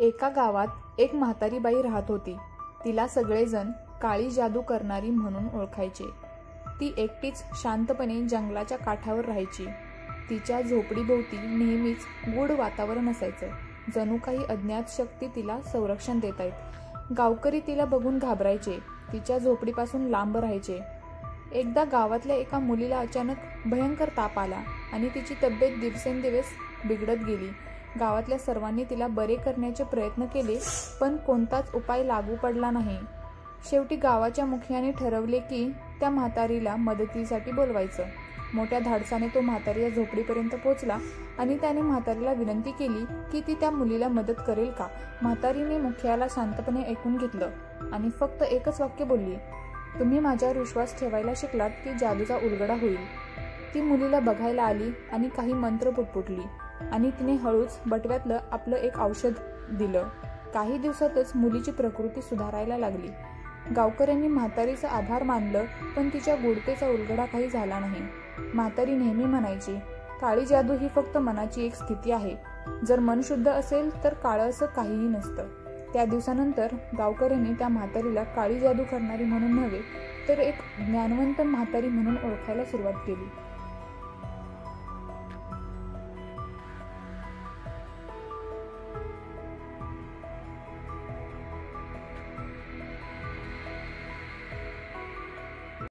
एका गावात एक म्हातारी बाई राहत होती. तिला सगळेजण काळी जादू करणारी म्हणून ओळखायचे. ती एकटीच शांतपणे जंगलाच्या काठावर राहायची. तिच्या झोपडीभोवती नेहमीच गूढ वातावरण असायचं, जणू काही अज्ञात शक्ती तिला संरक्षण देत आहेत. गावकरी तिला बघून घाबरायचे, तिच्या झोपडीपासून लांब राहायचे. एकदा गावातल्या एका मुलीला अचानक भयंकर ताप आला आणि तिची तब्येत दिवसेंदिवस बिघडत गेली. गावातल्या सर्वांनी तिला बरे करण्याचे प्रयत्न केले, पण कोणताच उपाय लागू पडला नाही. शेवटी गावाच्या मुखियाने ठरवले की त्या म्हातारीला मदतीसाठी बोलवायचं. मोठ्या धाडसाने तो म्हातारी या झोपडीपर्यंत पोहोचला आणि त्याने म्हातारीला विनंती केली की ती त्या मुलीला मदत करेल का. म्हातारीने मुखियाला शांतपणे ऐकून घेतलं आणि फक्त एकच वाक्य बोलली, तुम्ही माझ्यावर विश्वास ठेवायला शिकलात की जादूचा उलगडा होईल. ती मुलीला बघायला आली आणि काही मंत्र पुटपुटली आणि तिने हळूच बटव्यातलं आपलं एक औषध दिलं. काही दिवसातच मुलीची प्रकृती सुधारायला लागली. गावकऱ्यांनी म्हातारीचं आभार मानलं, पण तिच्या गूढतेचा उलगडा काही झाला नाही. म्हातारी नेहमी म्हणायची, काळी जादू ही फक्त मनाची एक स्थिती आहे. जर मन शुद्ध असेल तर काळं असं काहीही नसतं. त्या दिवसानंतर गावकऱ्यांनी त्या म्हातारीला काळी जादू करणारी म्हणून नव्हे, तर एक ज्ञानवंत म्हातारी म्हणून ओळखायला सुरुवात केली.